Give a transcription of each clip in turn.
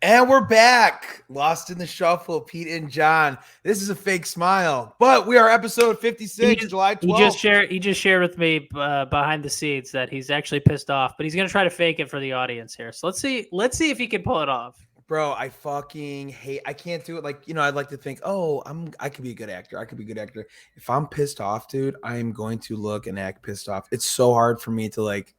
And we're back. Lost in the shuffle, Pete and John. This is a fake smile, but we are episode 56, July 12th. He just shared with me behind the scenes that he's actually pissed off, but he's going to try to fake it for the audience here. So let's see if he can pull it off. Bro, I fucking hate. I can't do it. Like, I'd like to think, I could be a good actor. If I'm pissed off, dude, I am going to look and act pissed off. It's so hard for me to like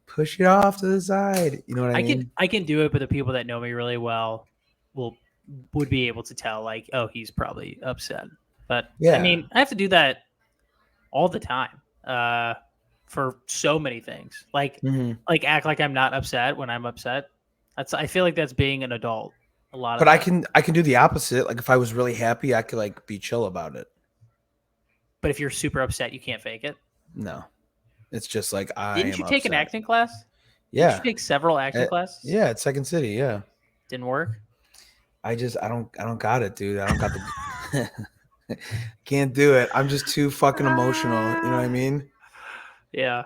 push it off to the side. You know what I mean? I can do it, but the people that know me really well would be able to tell, like, oh, he's probably upset. But yeah, I mean, I have to do that all the time for so many things. Like act like I'm not upset when I'm upset. I feel like that's being an adult a lot. But I can do the opposite. Like if I was really happy, I could like be chill about it. But if you're super upset, you can't fake it. No. It's just like Didn't you take an acting class? Yeah. Did you take several acting classes? Yeah, at Second City, yeah. Didn't work? I don't got it, dude. I don't got the can't do it. I'm just too fucking emotional. You know what I mean? Yeah.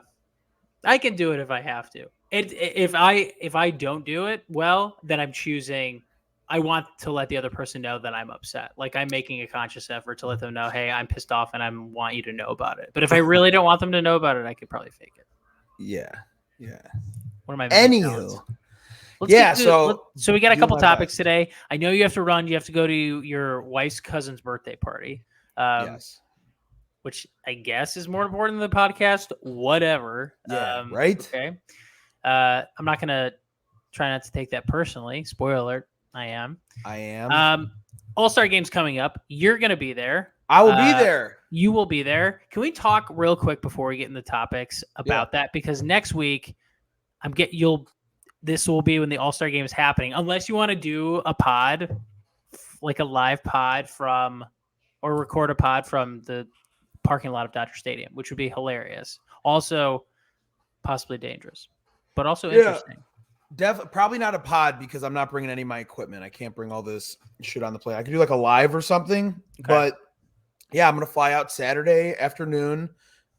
I can do it if I have to. If I don't do it well, then I'm choosing. I want to let the other person know that I'm upset. Like I'm making a conscious effort to let them know, hey, I'm pissed off and I want you to know about it. But if I really don't want them to know about it, I could probably fake it. Yeah. What am I? Anywho. So we got a couple topics today. I know you have to run. You have to go to your wife's cousin's birthday party. Yes. Which I guess is more important than the podcast. Whatever. Yeah. Right. Okay. I'm not gonna try not to take that personally. Spoiler alert. I am. All-Star game's coming up. You're going to be there. I will be there. You will be there. Can we talk real quick before we get into topics about that? Because next week, this will be when the All-Star game is happening. Unless you want to do a pod, like a live pod or record a pod from the parking lot of Dodger Stadium, which would be hilarious. Also, possibly dangerous, but also interesting. Probably not a pod because I'm not bringing any of my equipment. I can't bring all this shit on the plane. I could do like a live or something, but yeah, I'm going to fly out Saturday afternoon.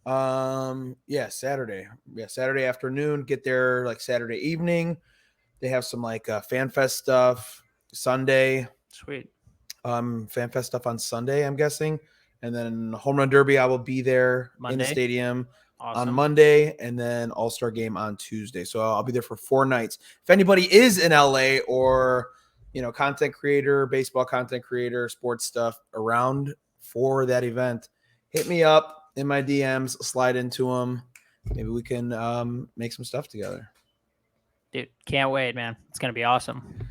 Saturday afternoon, get there like Saturday evening. They have some like fan fest stuff Sunday. Sweet. Fan fest stuff on Sunday, I'm guessing. And then home run derby, I will be there in the stadium. Awesome. On Monday, and then All-Star game on Tuesday. So I'll be there for 4 nights. If anybody is in LA or, content creator, baseball content creator, sports stuff around for that event, hit me up in my DMs, slide into them. Maybe we can make some stuff together. Dude, can't wait, man. It's going to be awesome.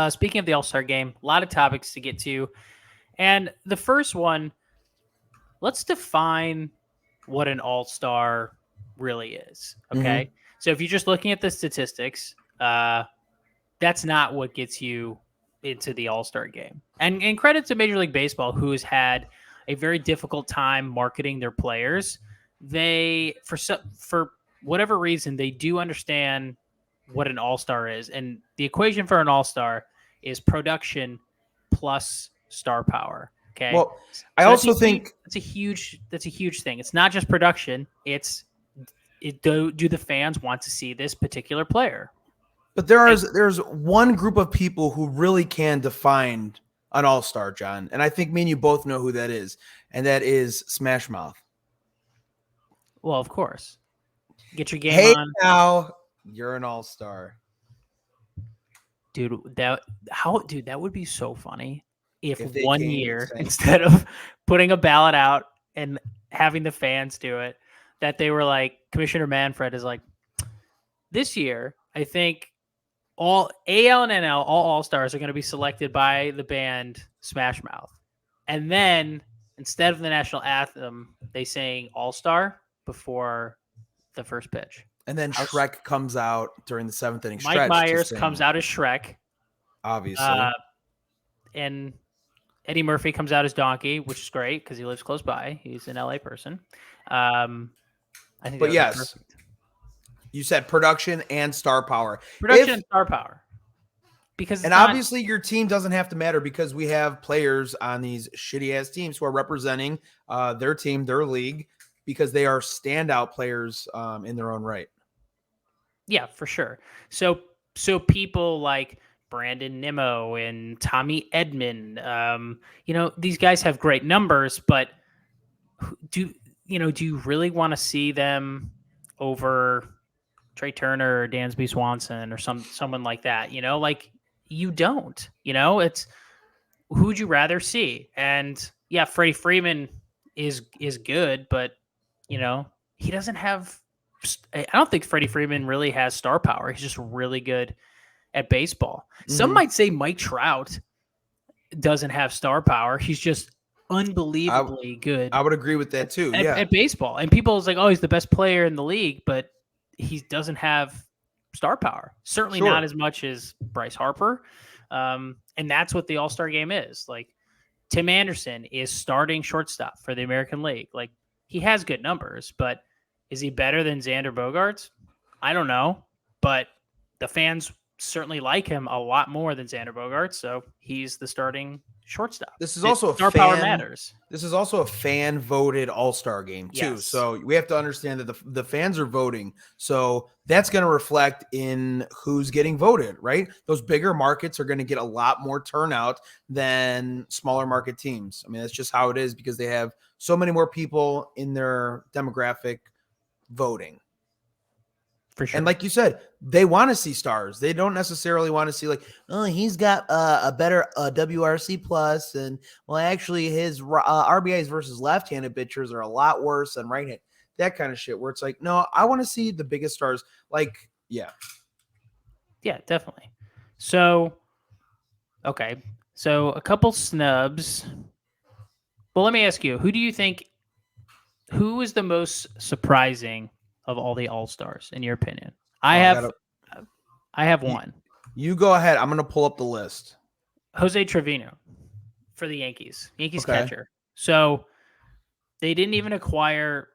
Speaking of the All-Star game, a lot of topics to get to. And the first one, let's define what an all-star really is. Okay. So if you're just looking at the statistics, that's not what gets you into the all-star game. And credit to Major League Baseball, who has had a very difficult time marketing their players. They, for whatever reason, they do understand what an all-star is. And the equation for an all-star is production plus star power. Okay. Well, I also think that's a huge thing. It's not just production. Do the fans want to see this particular player? But there's one group of people who really can define an all-star, John. And I think me and you both know who that is. And that is Smash Mouth. Well, of course. Get your game on. Now you're an all-star. Dude, that would be so funny. If 1 year, instead of putting a ballot out and having the fans do it, that they were like, Commissioner Manfred is like, this year, I think all AL and NL, all stars are going to be selected by the band Smash Mouth. And then instead of the national anthem, they sang All-Star before the first pitch. And then Shrek comes out during the 7th inning stretch. Mike Myers comes out as Shrek. Obviously. And Eddie Murphy comes out as Donkey, which is great because he lives close by. He's an LA person. I think. But yes, you said production and star power. And star power. Obviously your team doesn't have to matter because we have players on these shitty ass teams who are representing their team, their league, because they are standout players in their own right. Yeah, for sure. So people like Brandon Nimmo and Tommy Edman. These guys have great numbers, but do you really want to see them over Trey Turner or Dansby Swanson or someone like that? Like you don't. It's who would you rather see? And yeah, Freddie Freeman is good, but he doesn't have. I don't think Freddie Freeman really has star power. He's just really good at baseball. Some might say Mike Trout doesn't have star power. He's just unbelievably good. I would agree with that too. At baseball, and people is like, oh, he's the best player in the league, but he doesn't have star power. Certainly not as much as Bryce Harper. And that's what the All-Star game is. Like Tim Anderson is starting shortstop for the American League. Like he has good numbers, but is he better than Xander Bogaerts? I don't know, but the fans certainly like him a lot more than Xander Bogaerts, so he's the starting shortstop. This is also star power matters. This is also a fan voted All-Star game too. Yes. So we have to understand that the fans are voting. So that's going to reflect in who's getting voted, right? Those bigger markets are going to get a lot more turnout than smaller market teams. I mean, that's just how it is because they have so many more people in their demographic voting. For sure. And like you said, they want to see stars. They don't necessarily want to see like, oh, he's got a better WRC plus, and well, actually, his RBIs versus left-handed pitchers are a lot worse than right-handed. That kind of shit. Where it's like, no, I want to see the biggest stars. Like, yeah, definitely. So, okay, so a couple snubs. Well, let me ask you: who do you think? Who is the most surprising of all the All-Stars, in your opinion? I have one. You go ahead. I'm going to pull up the list. Jose Trevino for the Yankees catcher. So they didn't even acquire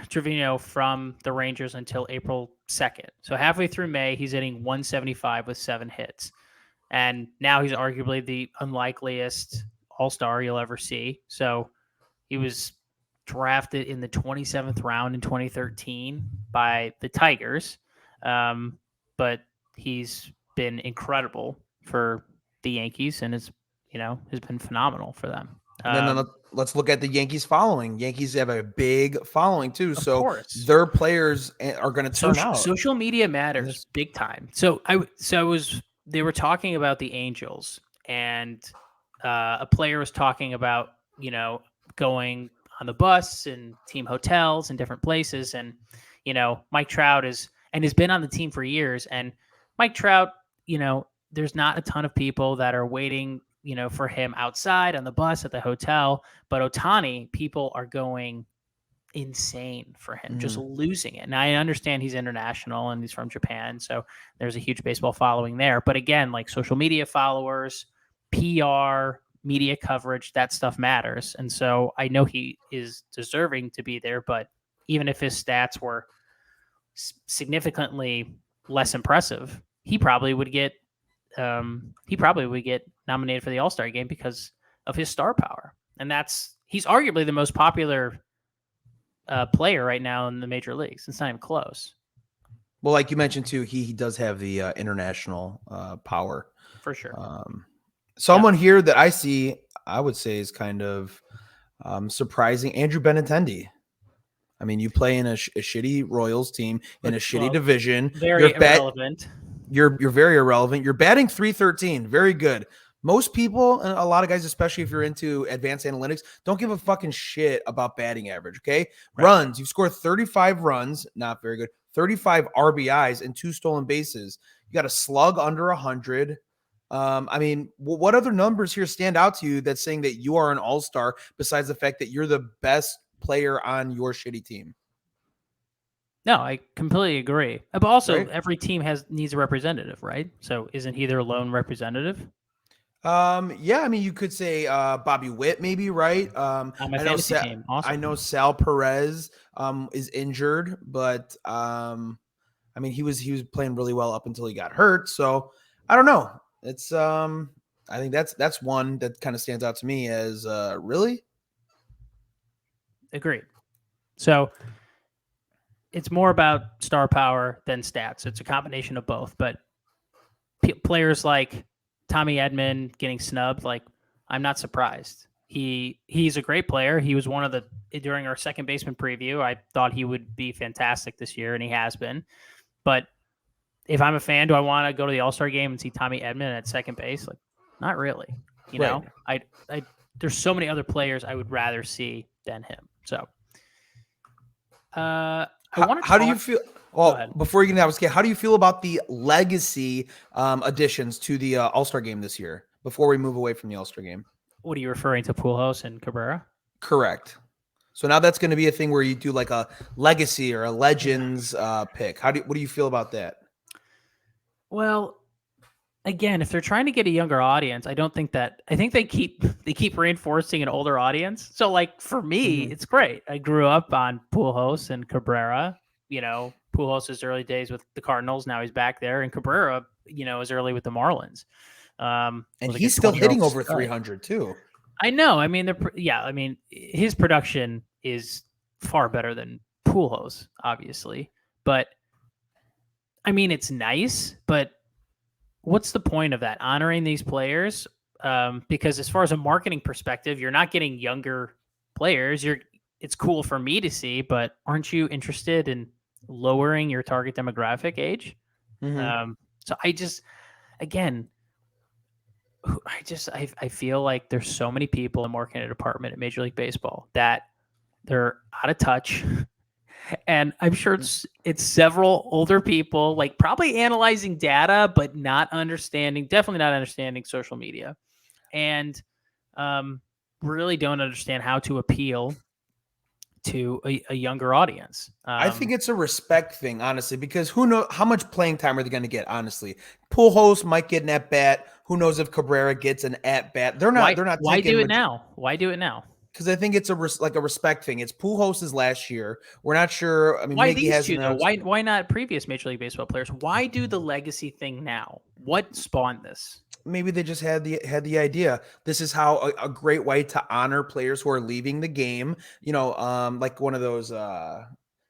Trevino from the Rangers until April 2nd. So halfway through May, he's hitting 175 with 7 hits. And now he's arguably the unlikeliest All-Star you'll ever see. So he was drafted in the 27th round in 2013 by the Tigers. But he's been incredible for the Yankees and has been phenomenal for them. And then let's look at the Yankees following. Yankees have a big following too. So their players are going to turn out. Social media matters big time. They were talking about the Angels, and a player was talking about, going on the bus and team hotels and different places. And, Mike Trout has been on the team for years. And Mike Trout, there's not a ton of people that are waiting, for him outside on the bus at the hotel. But Ohtani, people are going insane for him, just losing it. And I understand he's international and he's from Japan, so there's a huge baseball following there. But again, like social media followers, PR, media coverage, that stuff matters. And so I know he is deserving to be there, but even if his stats were significantly less impressive, he probably would get nominated for the All-Star game because of his star power. And he's arguably the most popular player right now in the major leagues. It's not even close. Well, like you mentioned too, he does have the international power for sure. Someone here that I would say is kind of surprising, Andrew Benintendi. I mean, you play in a shitty Royals team in a shitty division. Very irrelevant. You're very irrelevant. You're batting .313. Very good. Most people, and a lot of guys, especially if you're into advanced analytics, don't give a fucking shit about batting average, okay? Right. Runs. You've scored 35 runs. Not very good. 35 RBIs and 2 stolen bases. You got a slug under 100. I mean, what other numbers here stand out to you that's saying that you are an all-star besides the fact that you're the best player on your shitty team? No, I completely agree. But also, every team needs a representative, right? So isn't he their lone representative? Yeah, I mean, you could say Bobby Witt, maybe, right? On my fantasy team. Awesome. I know Sal Perez is injured, but I mean, he was playing really well up until he got hurt. So I don't know. It's I think that's one that kind of stands out to me as really. Agreed. So it's more about star power than stats. It's a combination of both. But players like Tommy Edman getting snubbed, like I'm not surprised. He's a great player. He was one of the during our second baseman preview. I thought he would be fantastic this year, and he has been. But if I'm a fan, do I want to go to the All-Star game and see Tommy Edman at second base? Like, not really. You know, I there's so many other players I would rather see than him. So, how do you feel? Well, before you get into that, how do you feel about the legacy additions to the All-Star game this year? Before we move away from the All-Star game, what are you referring to, Pujols and Cabrera? Correct. So now that's going to be a thing where you do like a legacy or a legends pick. What do you feel about that? Well, again, if they're trying to get a younger audience, I think they keep reinforcing an older audience. So like for me, it's great. I grew up on Pujols and Cabrera. You know, Pujols' early days with the Cardinals. Now he's back there, and Cabrera, is early with the Marlins. And he's still hitting over 300 too. I know. I mean, his production is far better than Pujols, obviously. But I mean, it's nice, but what's the point of that? Honoring these players? Because as far as a marketing perspective, you're not getting younger players. It's cool for me to see, but aren't you interested in lowering your target demographic age? Mm-hmm. So I feel like there's so many people in the marketing department at Major League Baseball that they're out of touch. And I'm sure it's several older people, like probably analyzing data, but definitely not understanding social media, and really don't understand how to appeal to a younger audience. I think it's a respect thing, honestly, because who knows how much playing time are they going to get? Honestly, Pujols might get an at bat. Who knows if Cabrera gets an at bat? They're not. Why do it now? Why do it now? Because I think it's a respect thing. It's Pujols' last year. We're not sure. I mean, why these two though? Why not previous Major League Baseball players? Why do the legacy thing now? What spawned this? Maybe they just had the idea. This is how a great way to honor players who are leaving the game. Like one of those.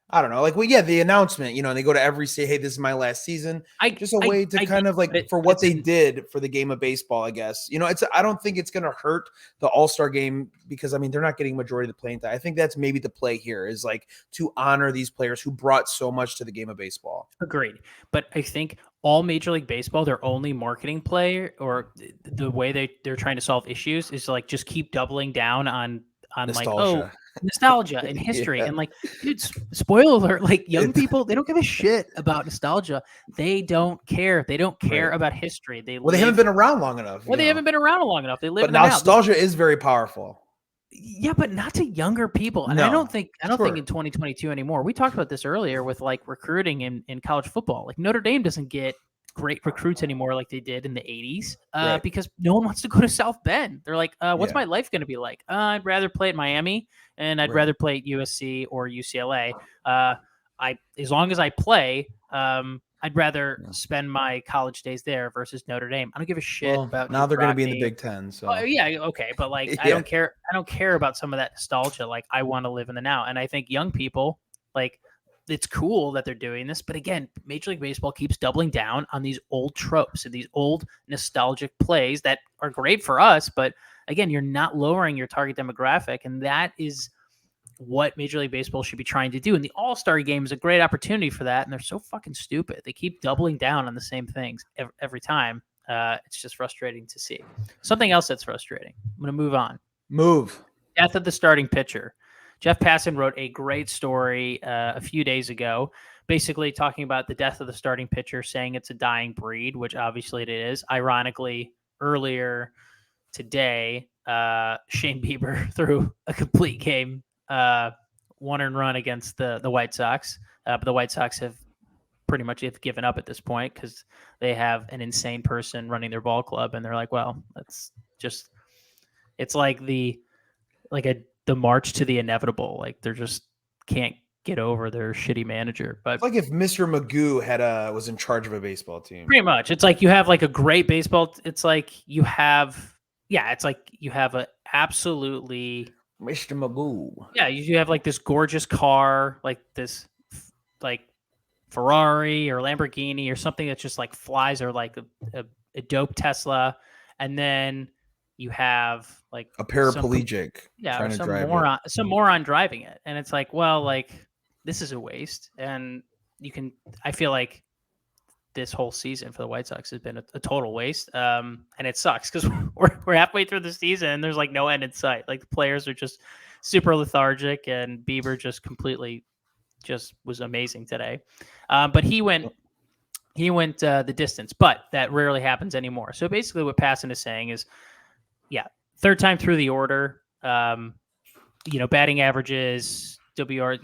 I don't know, the announcement, and they go to every say, hey, this is my last season. Just a way to for what they did for the game of baseball, I guess. I don't think it's going to hurt the All-Star game because, I mean, they're not getting majority of the playing time. I think that's maybe the play here is like to honor these players who brought so much to the game of baseball. Agreed. But I think all Major League Baseball, their only marketing play or the way they're trying to solve issues is like just keep doubling down on nostalgia. Nostalgia and history. And like, dude, spoiler alert, like young people, they don't give a shit about nostalgia. They don't care. They don't care about history. They haven't been around long enough. They haven't been around long enough. They live. But nostalgia is very powerful. Yeah, but not to younger people. And I don't think in 2022 anymore. We talked about this earlier with like recruiting in college football. Like Notre Dame doesn't get great recruits anymore like they did in the 80s because no one wants to go to South Bend. They're like, what's my life going to be like? I'd rather play at Miami and I'd rather play at USC or UCLA. As long as I play, I'd rather spend my college days there versus Notre Dame. I don't give a shit about now they're going to be in the Big Ten. So okay, but like I don't care. I don't care about some of that nostalgia. Like I want to live in the now, and I think young people like. It's cool that they're doing this, but again, Major League Baseball keeps doubling down on these old tropes and these old nostalgic plays that are great for us. But again, you're not lowering your target demographic, and that is what Major League Baseball should be trying to do. And the All-Star game is a great opportunity for that, and they're so fucking stupid. They keep doubling down on the same things every time. It's just frustrating to see. Something else that's frustrating. I'm going to move on. Death of the starting pitcher. Jeff Passan wrote a great story a few days ago, basically talking about the death of the starting pitcher, saying it's a dying breed, which obviously it is. Ironically, earlier today, Shane Bieber threw a complete game, one earned run against the White Sox. But the White Sox have pretty much given up at this point because they have an insane person running their ball club, and they're like, well, it's like the march to the inevitable. Like they're just can't get over their shitty manager. But it's like if Mr. Magoo was in charge of a baseball team. Pretty much. It's like you have like a great baseball. It's like you have a absolutely Mr. Magoo. Yeah, you have like this gorgeous car, like this like Ferrari or Lamborghini or something that just like flies, or like a dope Tesla, and then you have like a paraplegic or trying to drive it. some moron driving it, and it's like, well, like this is a waste. And I feel like this whole season for the White Sox has been a total waste. And it sucks because we're halfway through the season and there's like no end in sight. Like the players are just super lethargic, and Bieber just completely was amazing today. But he went the distance, but that rarely happens anymore. So basically what Passan is saying is, yeah, third time through the order, batting averages, WR,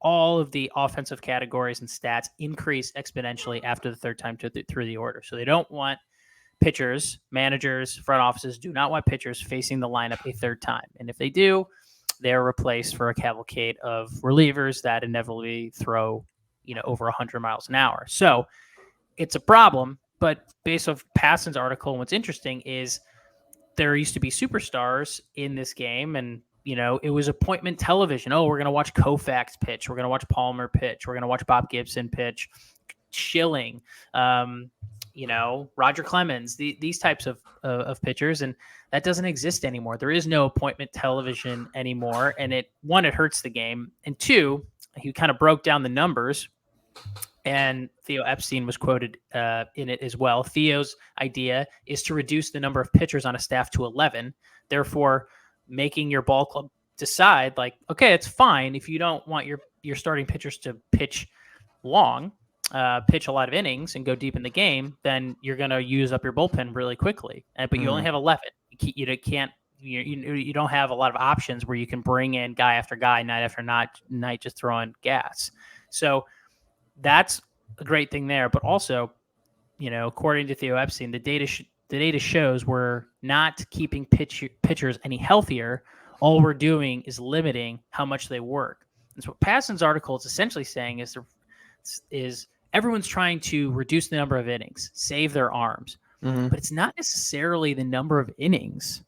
all of the offensive categories and stats increase exponentially after the third time through the order. So they don't want pitchers, managers, front offices do not want pitchers facing the lineup a third time. And if they do, they're replaced for a cavalcade of relievers that inevitably throw, over 100 miles an hour. So it's a problem. But based off Passan's article, what's interesting is there used to be superstars in this game, and it was appointment television. Oh, we're going to watch Koufax pitch. We're going to watch Palmer pitch. We're going to watch Bob Gibson pitch, Schilling, Roger Clemens, these types of pitchers. And that doesn't exist anymore. There is no appointment television anymore. And it hurts the game. And two, he kind of broke down the numbers, and Theo Epstein was quoted in it as well. Theo's idea is to reduce the number of pitchers on a staff to 11, therefore making your ball club decide, like, okay, it's fine if you don't want your starting pitchers to pitch long, pitch a lot of innings and go deep in the game, then you're going to use up your bullpen really quickly. But you only have 11. You don't have a lot of options where you can bring in guy after guy, night after night, just throwing gas. So that's a great thing there. But also, according to Theo Epstein, the data shows we're not keeping pitchers any healthier. All we're doing is limiting how much they work. And so what Passan's article is essentially saying is everyone's trying to reduce the number of innings, save their arms. But it's not necessarily the number of innings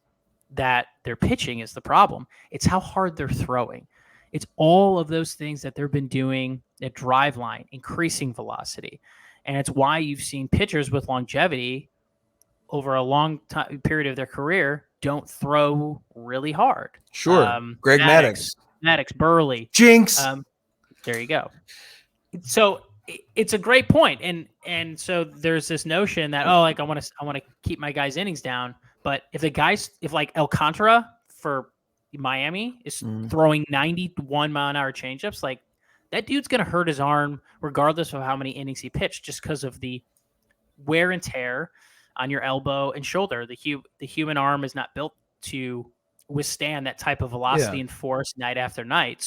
that they're pitching is the problem. It's how hard they're throwing. It's all of those things that they've been doing at drive line, increasing velocity. And it's why you've seen pitchers with longevity over a long period of their career don't throw really hard. Sure. Greg Maddux, Burley. Jinx. There you go. So it's a great point. And so there's this notion that, I want to keep my guys' innings down. But if like Alcantara for Miami is throwing 91 mile an hour changeups, like that dude's going to hurt his arm regardless of how many innings he pitched, just because of the wear and tear on your elbow and shoulder. The human arm is not built to withstand that type of velocity and force night after night.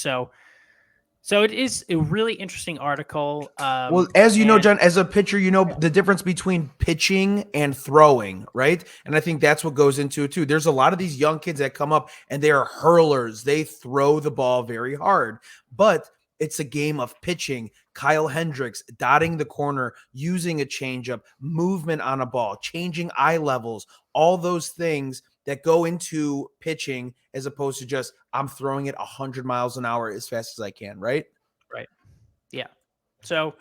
So it is a really interesting article. Well, as you know, John, as a pitcher, the difference between pitching and throwing, right? And I think that's what goes into it too. There's a lot of these young kids that come up and they are hurlers. They throw the ball very hard, but it's a game of pitching. Kyle Hendricks dotting the corner, using a changeup, movement on a ball, changing eye levels, all those things that go into pitching, as opposed to just I'm throwing it 100 miles an hour as fast as I can, right? Right. Yeah. So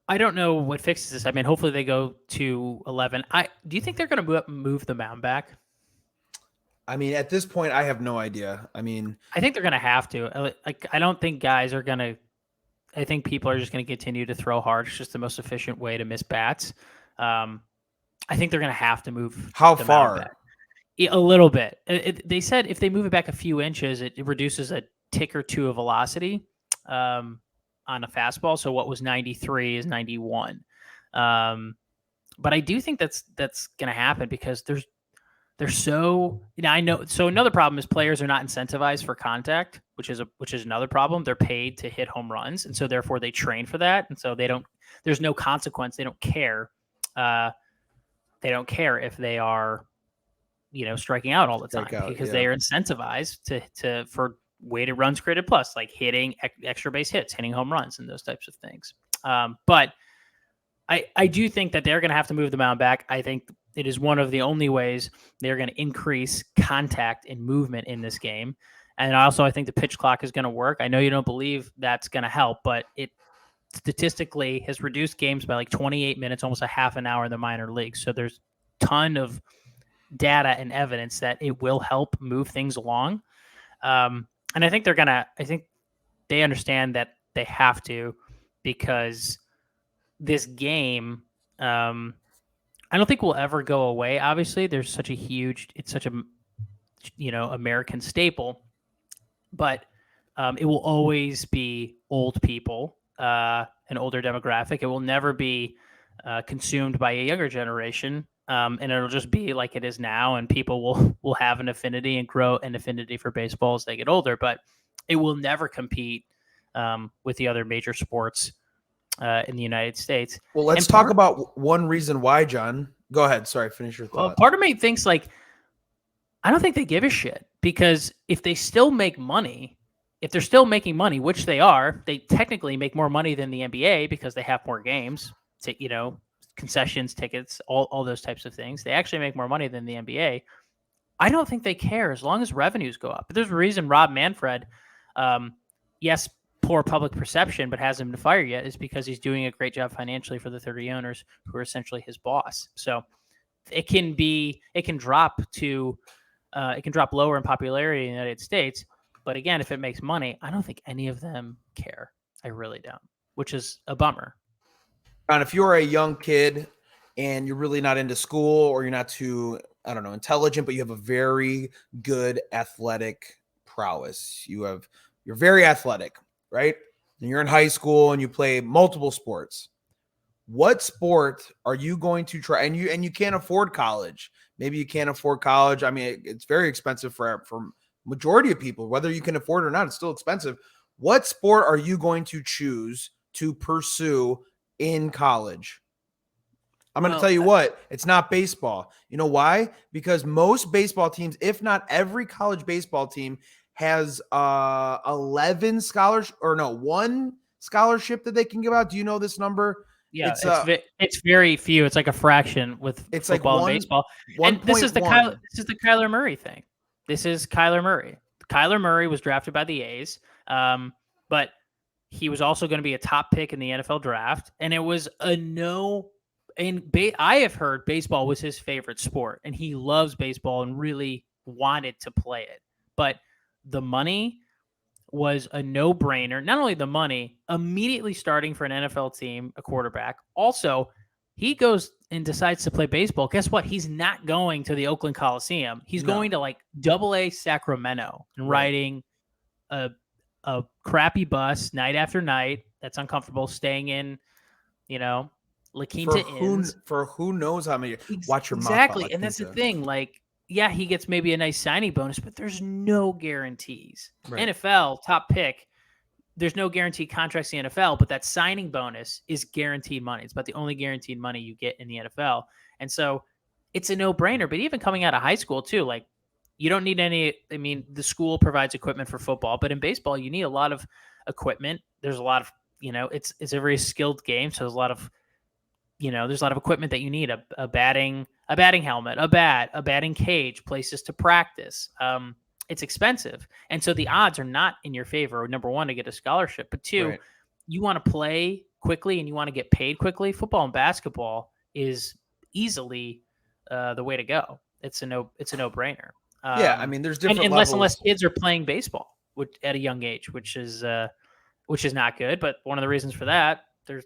I don't know what fixes this. I mean, hopefully they go to 11. Do you think they're going to move the mound back? I mean, at this point, I have no idea. I mean, I think they're going to have to. I don't think guys are going to. I think people are just going to continue to throw hard. It's just the most efficient way to miss bats. I think they're going to have to move. How far? A little bit. They said if they move it back a few inches, it reduces a tick or two of velocity on a fastball. So what was 93 is 91. But I do think that's going to happen because they're so. I know. So another problem is players are not incentivized for contact, which is another problem. They're paid to hit home runs, and so therefore they train for that, and so they don't. There's no consequence. They don't care. They don't care if they are, striking out all the time because they are incentivized for weighted runs created plus, like hitting extra base hits, hitting home runs, and those types of things. But I do think that they're going to have to move the mound back. I think it is one of the only ways they're going to increase contact and movement in this game. And also, I think the pitch clock is going to work. I know you don't believe that's going to help, but statistically has reduced games by like 28 minutes, almost a half an hour in the minor leagues. So there's a ton of data and evidence that it will help move things along. And I think I think they understand that they have to, because this game, I don't think will ever go away. Obviously, there's such a huge, it's such a, American staple, but it will always be old people, an older demographic. It will never be consumed by a younger generation, and it'll just be like it is now. And people will have an affinity and grow an affinity for baseball as they get older, but it will never compete with the other major sports in the United States. Well, let's talk about one reason why, John. Go ahead. Sorry, finish your thought. Well, part of me thinks like, I don't think they give a shit, because if they still make money, if they're still making money, which they are, they technically make more money than the NBA because they have more games, concessions, tickets, all those types of things. They actually make more money than the NBA. I don't think they care as long as revenues go up. But there's a reason Rob Manfred, yes, poor public perception, but hasn't been fired yet, is because he's doing a great job financially for the 30 owners who are essentially his boss. So it can drop lower in popularity in the United States. But again, if it makes money, I don't think any of them care. I really don't, which is a bummer. And if you're a young kid and you're really not into school, or you're not too, I don't know, intelligent, but you have a very good athletic prowess, you're very athletic, right? And you're in high school and you play multiple sports. What sport are you going to try? And you can't afford college. Maybe you can't afford college. I mean, it's very expensive for majority of people. Whether you can afford it or not, it's still expensive. What sport are you going to choose to pursue in college? I'm going to tell you what, it's not baseball. You know why? Because most baseball teams, if not every college baseball team, has 11 scholarships, or no, one scholarship that they can give out. Do you know this number? Yeah, it's very few. It's like a fraction with football and baseball. And this is the Kyler Murray thing. This is Kyler Murray. Kyler Murray was drafted by the A's, but he was also going to be a top pick in the NFL draft, and it was a no. And I have heard baseball was his favorite sport, and he loves baseball and really wanted to play it. But the money was a no-brainer. Not only the money, immediately starting for an NFL team, a quarterback. Also, he goes and decides to play baseball. Guess what? He's not going to the Oakland Coliseum. He's going to like AA Sacramento and riding a crappy bus night after night. That's uncomfortable. Staying in, La Quinta Inns. For who knows how many. Watch your mouth. Exactly. And that's the thing. Like, yeah, he gets maybe a nice signing bonus, but there's no guarantees. Right. NFL, top pick, there's no guaranteed contracts in the NFL, but that signing bonus is guaranteed money. It's about the only guaranteed money you get in the NFL. And so it's a no-brainer. But even coming out of high school, too, like, you don't need any – I mean, the school provides equipment for football, but in baseball, you need a lot of equipment. There's a lot of – it's a very skilled game, so there's a lot of – there's a lot of equipment that you need, a batting helmet, a bat, a batting cage, places to practice. It's expensive. And so the odds are not in your favor, number one, to get a scholarship. But two, you want to play quickly and you want to get paid quickly. Football and basketball is easily the way to go. It's a no-brainer. I mean, there's different and levels. Less and less kids are playing baseball at a young age, which is not good. But one of the reasons for that, there's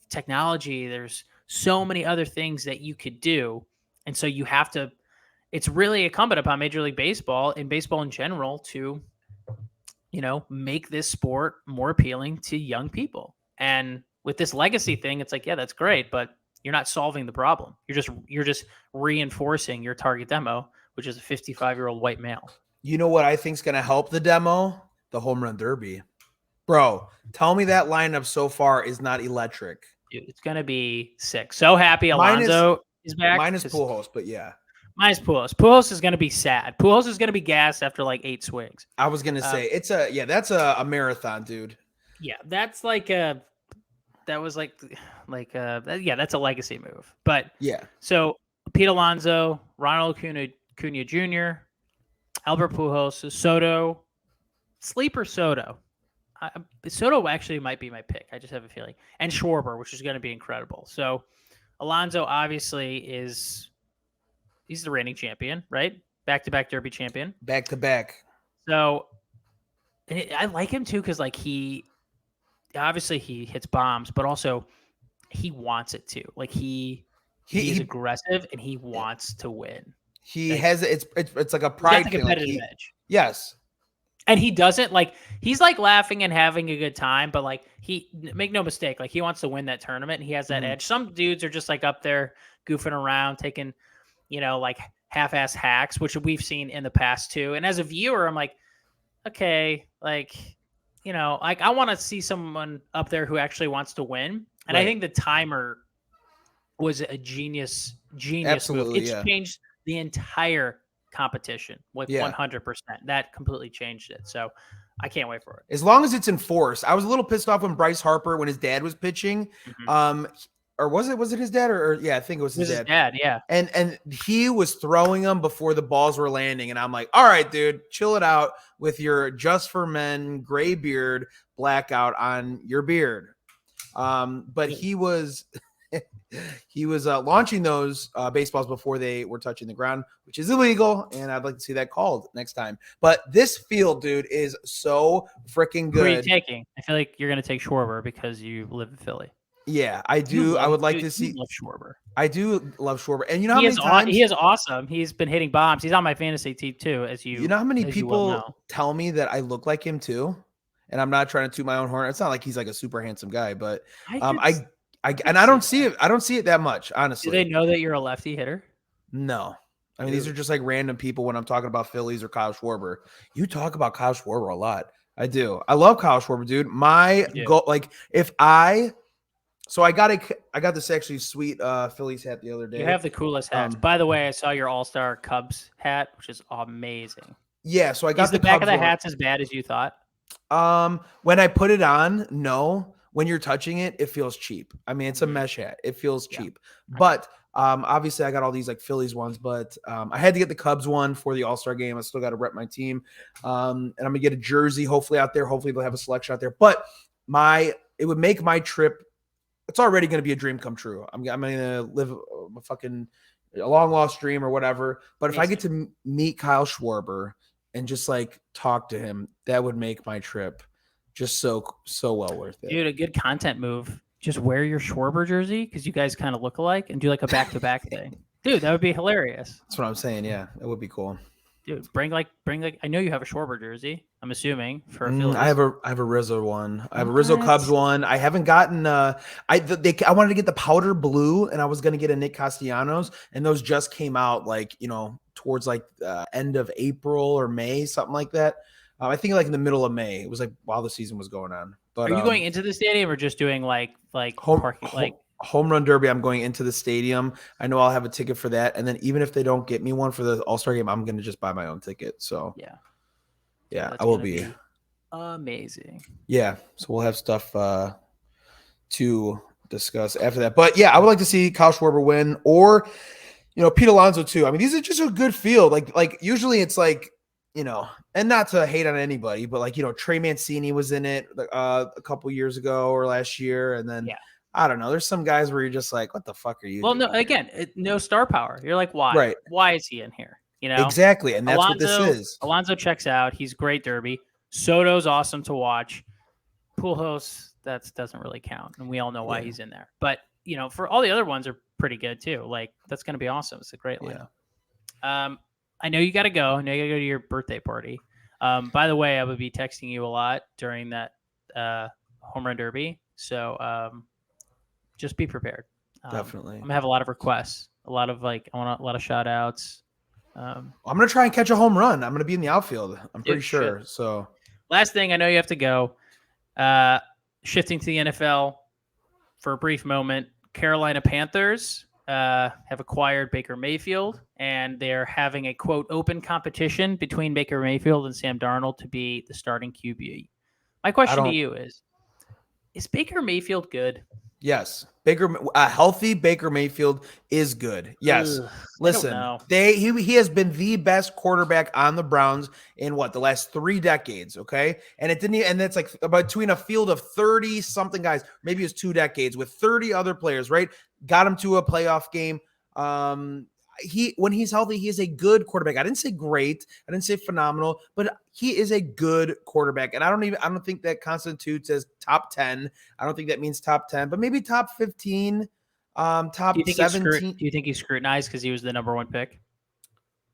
technology, there's so many other things that you could do. And so you have to, it's really incumbent upon Major League Baseball and baseball in general to, make this sport more appealing to young people. And with this legacy thing, it's like, yeah, that's great, but you're not solving the problem. You're just reinforcing your target demo, which is a 55-year-old white male. You know what I think is going to help the demo? The home run derby. Bro, tell me that lineup so far is not electric. Dude, it's going to be sick. So happy Alonso is back. Minus Pujols, but yeah. Minus Pujols. Pujols is going to be sad. Pujols is going to be gassed after like 8 swings. I was going to say, that's a marathon, dude. Yeah, that's like that's a legacy move. But yeah. So Pete Alonso, Ronald Acuna Jr., Albert Pujols, Soto, sleeper Soto. Soto actually might be my pick. I just have a feeling. And Schwarber, which is going to be incredible. So Alonso obviously he's the reigning champion, right? Back-to-back Derby champion. Back-to-back. So I like him too because like he hits bombs, but also he wants it too. Like he's aggressive and he wants to win. He has it's like a pride thing. Competitive edge. Yes. And he doesn't he's like laughing and having a good time, but like make no mistake, like he wants to win that tournament and he has that edge. Some dudes are just like up there goofing around, taking, like half-ass hacks, which we've seen in the past too. And as a viewer, I'm like, okay, like, like I want to see someone up there who actually wants to win. And I think the timer was a genius Absolutely, move. It's changed the entire competition with 100%. That completely changed it. So I can't wait for it. As long as it's enforced. I was a little pissed off when Bryce Harper, when his dad was pitching, or was it his dad or I think it was his dad. His dad, yeah. And he was throwing them before the balls were landing. And I'm like, all right, dude, chill it out with your Just for Men gray beard blackout on your beard. But he was launching those baseballs before they were touching the ground, which is illegal, and I'd like to see that called next time. But this field, dude, is so freaking good. Who are you taking? I feel like you're going to take Schwarber because you live in Philly. Yeah, I do. I would like to see. Love Schwarber. I do love Schwarber, and how many times he is awesome. He's been hitting bombs. He's on my fantasy team too, as you. You know how many people tell me that I look like him too, and I'm not trying to toot my own horn. It's not like he's like a super handsome guy, but I don't see it. I don't see it that much, honestly. Do they know that you're a lefty hitter? No. I mean, these are just like random people when I'm talking about Phillies or Kyle Schwarber. You talk about Kyle Schwarber a lot. I do. I love Kyle Schwarber, dude. My goal, like I got this actually sweet Phillies hat the other day. You have the coolest hats. By the way, I saw your All-Star Cubs hat, which is amazing. Yeah, so I got the back of the hat's as bad as you thought? When I put it on, no. When you're touching it, it feels cheap. I mean, it's a mesh hat. It feels cheap. But obviously I got all these like Phillies ones, but I had to get the Cubs one for the All-Star game. I still got to rep my team. And I'm gonna get a jersey hopefully out there. Hopefully they'll have a selection out there. But it would make my trip, it's already going to be a dream come true. I'm going to live a long lost dream or whatever. But if I get to meet Kyle Schwarber and just like talk to him, that would make my trip just so well worth it. Dude, a good content move. Just wear your Schwarber jersey because you guys kind of look alike and do like a back-to-back thing. Dude, that would be hilarious. That's what I'm saying. Yeah, it would be cool. Dude, bring like. I know you have a Schwarber jersey. I'm assuming for a Phillies. I have a Rizzo one. I have a Rizzo Cubs one. I haven't gotten. I wanted to get the powder blue, and I was gonna get a Nick Castellanos, and those just came out like towards like end of April or May, something like that. I think like in the middle of May. It was like while the season was going on. But are you going into the stadium or just doing like home run derby? I'm going into the stadium. I know I'll have a ticket for that, and then even if they don't get me one for the All-Star game, I'm gonna just buy my own ticket. So yeah, I will be amazing. Yeah, so we'll have stuff to discuss after that. But yeah, I would like to see Kyle Schwarber win, or Pete Alonso too. I mean, these are just a good field. Like usually it's like. And not to hate on anybody, but like, Trey Mancini was in it a couple years ago or last year. And then I don't know, there's some guys where you're just like, what the fuck are you doing? No, again, no star power. You're like, why? Right. Why is he in here? Exactly. And that's what this is. Alonso checks out. He's great derby. Soto's awesome to watch. Pujols, that doesn't really count. And we all know why he's in there. But, for all the other ones are pretty good too. Like, that's going to be awesome. It's a great lineup. Yeah. I know you got to go. I know you got to go to your birthday party. By the way, I would be texting you a lot during that home run derby. So just be prepared. Definitely. I'm going to have a lot of requests. I want a lot of shout outs. I'm going to try and catch a home run. I'm going to be in the outfield. I'm pretty sure. Shit. So last thing, I know you have to go. Shifting to the NFL for a brief moment. Carolina Panthers have acquired Baker Mayfield, and they're having a, quote, open competition between Baker Mayfield and Sam Darnold to be the starting QB. My question to you is Baker Mayfield good? Yes. A healthy Baker Mayfield is good. Yes. Ugh, I don't Listen, know. he has been the best quarterback on the Browns in the last 3 decades, okay? And it's like between a field of 30 something guys, maybe it was 2 decades with 30 other players, right? Got him to a playoff game. When he's healthy, he is a good quarterback. I didn't say great, I didn't say phenomenal, but he is a good quarterback. And I don't think that constitutes as top 10. I don't think that means top 10, but maybe top 15, top 17. Do you think he's scrutinized because he was the number 1 pick?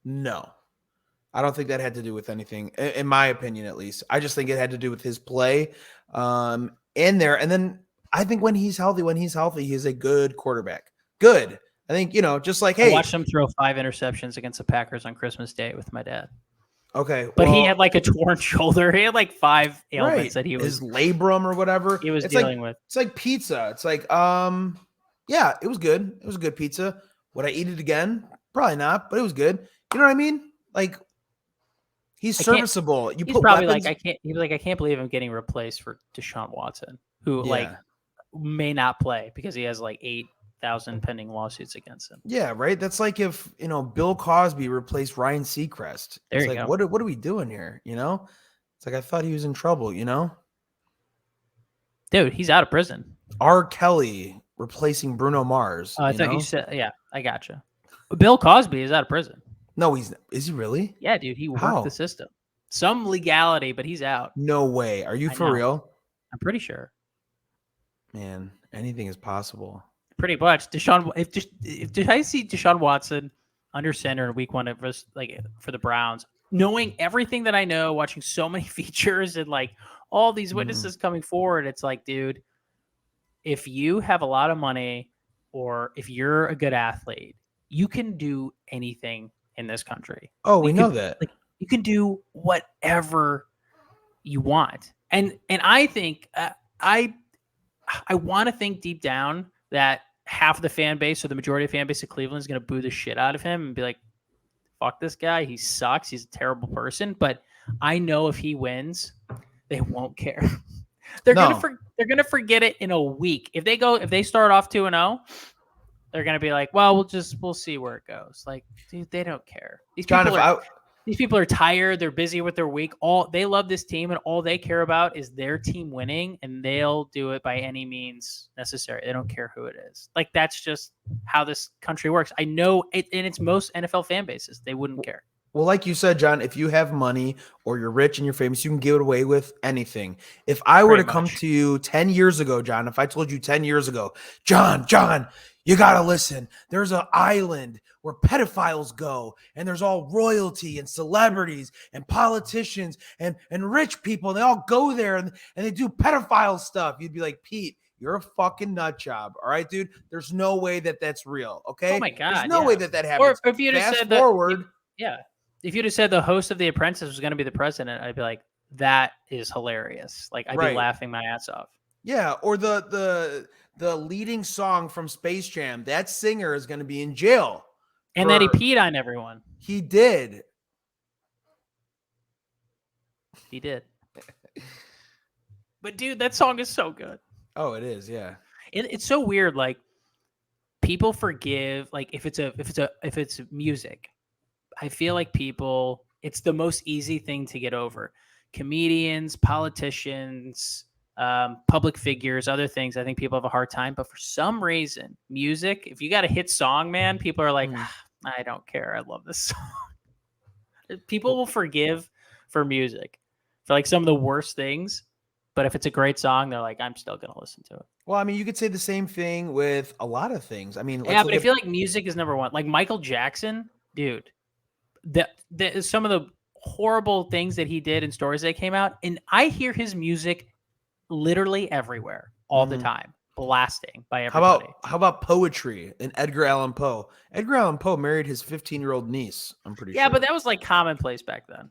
No. I don't think that had to do with anything, in my opinion, at least. I just think it had to do with his play in there. And then I think when he's healthy, he's a good quarterback. Good. I think, just like, hey. I watched him throw 5 interceptions against the Packers on Christmas Day with my dad. Okay. But he had like a torn shoulder. He had like 5 ailments that he was. His labrum or whatever. He was dealing with. It's like pizza. It's like, yeah, it was good. It was a good pizza. Would I eat it again? Probably not, but it was good. You know what I mean? Like, he's serviceable. He's probably weapons. I can't believe I'm getting replaced for Deshaun Watson, who may not play because he has like 8,000 pending lawsuits against him. Yeah, right. That's like if Bill Cosby replaced Ryan Seacrest. There it's you like, go. What are we doing here? It's like I thought he was in trouble. Dude, he's out of prison. R. Kelly replacing Bruno Mars. I thought you said, yeah, I gotcha. Bill Cosby is out of prison. No, is he really? Yeah, dude, he worked the system. Some legality, but he's out. No way. Are you for real? I'm pretty sure. Man, anything is possible. Pretty much. If I see Deshaun Watson under center in week 1 for the Browns, knowing everything that I know, watching so many features and like all these witnesses coming forward, it's like, dude, if you have a lot of money or if you're a good athlete, you can do anything in this country. Oh, we know that. Like, you can do whatever you want. And I think I want to think deep down that half of the fan base or the majority of the fan base of Cleveland is going to boo the shit out of him and be like, fuck this guy. He sucks. He's a terrible person. But I know if he wins, they won't care. They're going to forget it in a week. If they start off 2-0, they're going to be like, well, we'll see where it goes. Like, dude, they don't care. These people are tired. They're busy with their week. They love this team, and all they care about is their team winning, and they'll do it by any means necessary. They don't care who it is. Like, that's just how this country works. I know it, and it's most NFL fan bases. They wouldn't care. Well, like you said, John, if you have money or you're rich and you're famous, you can get away with anything. If I were to come to you 10 years ago, John, if I told you 10 years ago, John, you got to listen. There's an island where pedophiles go, and there's all royalty and celebrities and politicians and rich people. And they all go there and they do pedophile stuff. You'd be like, Pete, you're a fucking nut job. All right, dude. There's no way that that's real. Okay. Oh my God. There's no way that happens. Or if you'd have said forward. If you'd have said the host of The Apprentice was going to be the president, I'd be like, that is hilarious. Like, I'd be laughing my ass off. Yeah. Or the leading song from Space Jam, that singer is going to be in jail. And then he peed on everyone. He did. He did. But dude, that song is so good. Oh, it is. Yeah. It's so weird. Like, people forgive, like, if it's music, I feel like it's the most easy thing to get over. Comedians, politicians, public figures, other things, I think people have a hard time. But for some reason, music, if you got a hit song, man, people are like, I don't care. I love this song. People will forgive for music, for like some of the worst things. But if it's a great song, they're like, I'm still going to listen to it. Well, I mean, you could say the same thing with a lot of things. I mean, yeah, but I feel like music is number one. Like Michael Jackson, dude, some of the horrible things that he did and stories that came out. And I hear his music literally everywhere all the time, blasting by everybody. How about poetry and Edgar Allan Poe? Edgar Allan Poe married his 15-year-old niece, I'm pretty sure. Yeah, but that was like commonplace back then.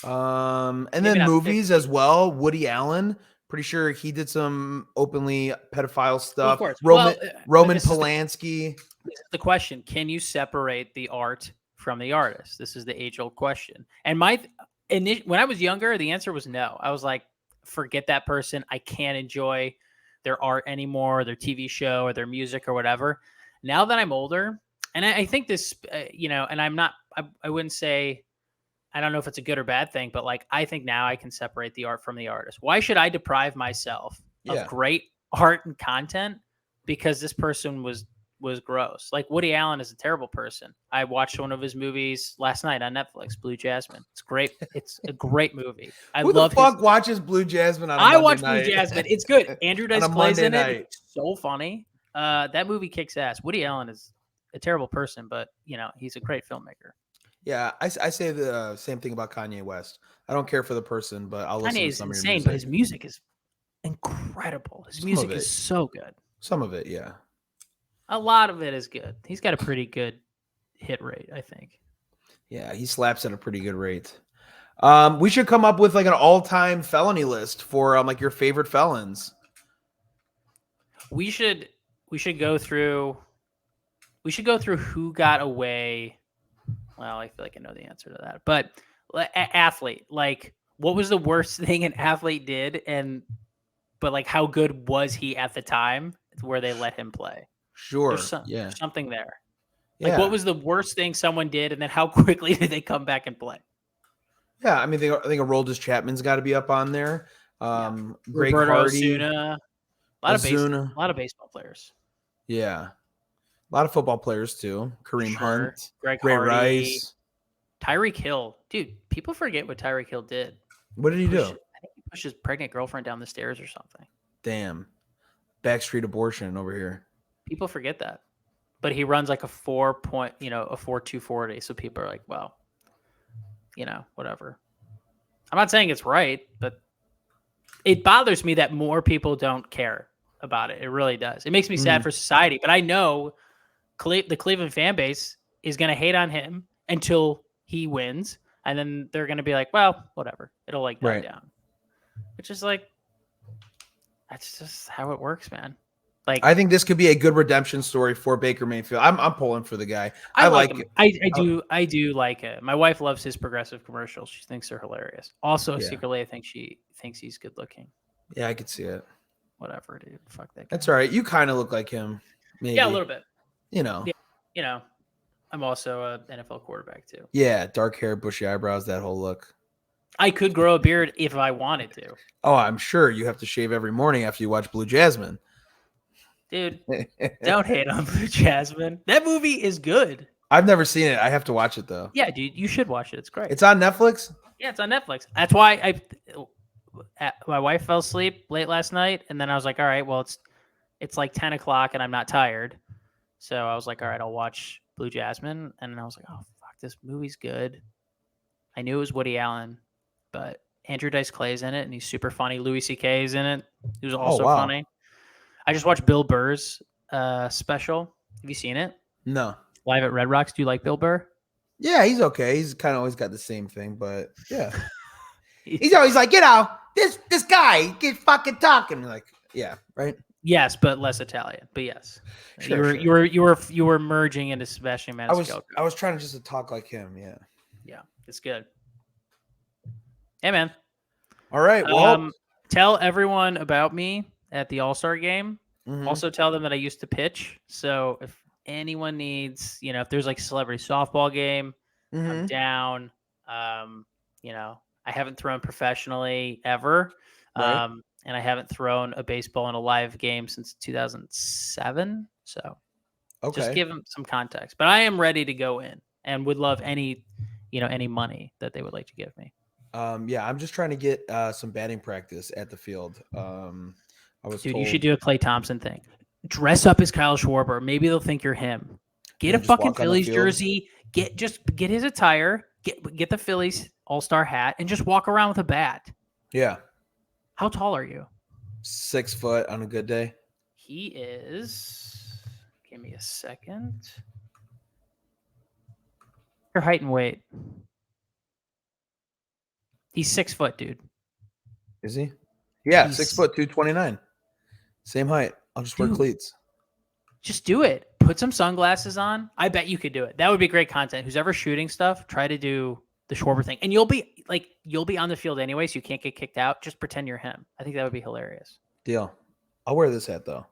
And then movies as well. Woody Allen, pretty sure he did some openly pedophile stuff. Well, of course. Roman Polanski. This is the question. Can you separate the art from the artist? This is the age-old question. And when I was younger, the answer was no. I was like, forget that person. I can't enjoy their art anymore, their TV show or their music or whatever. Now that I'm older, and I think this, and I'm not, I wouldn't say, I don't know if it's a good or bad thing, but like, I think now I can separate the art from the artist. Why should I deprive myself of great art and content because this person was gross? Like Woody Allen is a terrible person. I watched one of his movies last night on Netflix, Blue Jasmine. It's great. It's a great movie. Who the fuck watches Blue Jasmine on a Monday night? I watch Blue Jasmine. It's good. Andrew Dice Clay's in it. It's so funny. That movie kicks ass. Woody Allen is a terrible person, but he's a great filmmaker. Yeah, I say the same thing about Kanye West. I don't care for the person, but I'll listen to some of your music. But his music is incredible. His music is so good. Some of it, yeah. A lot of it is good. He's got a pretty good hit rate, I think. Yeah, he slaps at a pretty good rate. We should come up with like an all-time felony list for like your favorite felons. We should go through who got away. Well, I feel like I know the answer to that. But athlete, like what was the worst thing an athlete did but like how good was he at the time where they let him play? Sure. There's something there. Like what was the worst thing someone did and then how quickly did they come back and play? Yeah, I mean, I think Aroldis Chapman's got to be up on there. Greg Roberto Hardy, Osuna, a lot of baseball players. Yeah, a lot of football players too. Kareem Hunt, Ray Hardy, Rice, Tyreek Hill. Dude, people forget what Tyreek Hill did. What did he do? I think he pushed his pregnant girlfriend down the stairs or something. Damn, backstreet abortion over here. People forget that, but he runs like a 4.240. So people are like, well. Whatever. I'm not saying it's right, but it bothers me that more people don't care about it. It really does. It makes me sad for society, but I know the Cleveland fan base is going to hate on him until he wins. And then they're going to be like, well, whatever. It'll like die down, which is like, that's just how it works, man. Like, I think this could be a good redemption story for Baker Mayfield. I'm pulling for the guy. I like him. I do like it. My wife loves his progressive commercials. She thinks they're hilarious. Also, secretly, I think she thinks he's good looking. Yeah, I could see it. Whatever, dude. Fuck that guy. That's all right. You kind of look like him. Maybe. Yeah, a little bit. Yeah, I'm also an NFL quarterback too. Yeah, dark hair, bushy eyebrows, that whole look. I could grow a beard if I wanted to. Oh, I'm sure you have to shave every morning after you watch Blue Jasmine. Dude, don't hate on Blue Jasmine. That movie is good. I've never seen it. I have to watch it, though. Yeah, dude, you should watch it. It's great. It's on Netflix? Yeah, it's on Netflix. That's why my wife fell asleep late last night, and then I was like, all right, well, it's like 10 o'clock, and I'm not tired. So I was like, all right, I'll watch Blue Jasmine. And then I was like, oh, fuck, this movie's good. I knew it was Woody Allen, but Andrew Dice Clay's in it, and he's super funny. Louis C.K. is in it. He was also funny. I just watched Bill Burr's special. Have you seen it? No. Live at Red Rocks. Do you like Bill Burr? Yeah, he's okay. He's kind of always got the same thing, but yeah. He's always like, this guy get fucking talking. Like, yeah, right? Yes, but less Italian. But yes. Sure, you were merging into Sebastian Maniscalco. I was trying to just talk like him, yeah. Yeah, it's good. Hey, man. All right, well. Tell everyone about me at the All-Star game. Mm-hmm. Also tell them that I used to pitch. So if anyone needs, if there's like a celebrity softball game, I'm down. I haven't thrown professionally ever. Right. And I haven't thrown a baseball in a live game since 2007. So just give them some context. But I am ready to go in and would love any money that they would like to give me. I'm just trying to get some batting practice at the field. You should do a Klay Thompson thing. Dress up as Kyle Schwarber. Maybe they'll think you're him. Get a fucking Phillies jersey. Get his attire. Get the Phillies All-Star hat and just walk around with a bat. Yeah. How tall are you? 6 foot on a good day. He is. Give me a second. Your height and weight. He's 6 foot, dude. Is he? Yeah, 6 foot 229. Same height. I'll just wear cleats. Just do it. Put some sunglasses on. I bet you could do it. That would be great content. Who's ever shooting stuff, try to do the Schwarber thing. And you'll be on the field anyway, so you can't get kicked out. Just pretend you're him. I think that would be hilarious. Deal. I'll wear this hat though.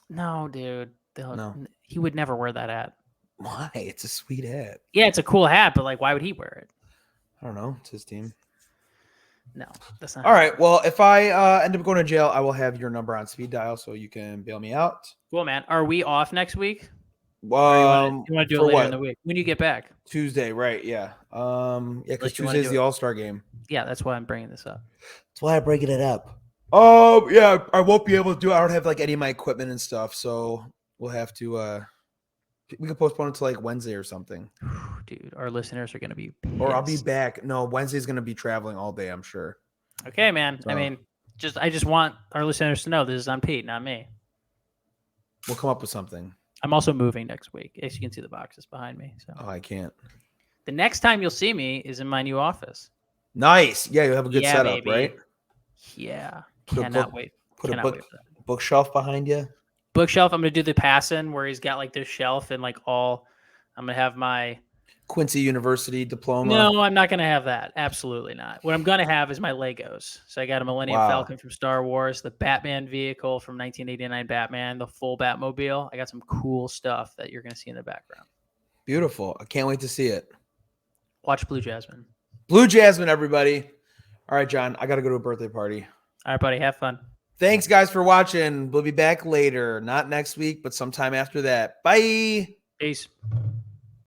No, dude. No. He would never wear that hat. Why? It's a sweet hat. Yeah, it's a cool hat, but like, why would he wear it? I don't know. It's his team. No, that's not. All right. Well, if I end up going to jail, I will have your number on speed dial so you can bail me out. Cool, man. Are we off next week? You want to do it later in the week when you get back? Tuesday, right? Yeah. Because Tuesday's the All-Star game. Yeah, that's why I'm bringing this up. That's why I'm bringing it up. Yeah, I won't be able to do it. I don't have like any of my equipment and stuff, so we'll have to. We could postpone it to like Wednesday or something. Dude, our listeners are going to be pissed. Or I'll be back. No, Wednesday's going to be traveling all day, I'm sure. Okay, man. So, I mean, I just want our listeners to know this is on Pete, not me. We'll come up with something. I'm also moving next week. As you can see the boxes behind me. So. Oh, I can't. The next time you'll see me is in my new office. Nice. Yeah, you'll have a good setup, baby. Right? Yeah. Cannot wait. Put a bookshelf behind you. Bookshelf. I'm going to do the pass-in where he's got like this shelf and like I'm going to have my Quincy University diploma. No, I'm not going to have that. Absolutely not. What I'm going to have is my Legos. So I got a Millennium Falcon from Star Wars, the Batman vehicle from 1989 Batman, the full Batmobile. I got some cool stuff that you're going to see in the background. Beautiful. I can't wait to see it. Watch Blue Jasmine. Blue Jasmine, everybody. All right, John, I got to go to a birthday party. All right, buddy. Have fun. Thanks, guys, for watching. We'll be back later. Not next week, but sometime after that. Bye. Peace.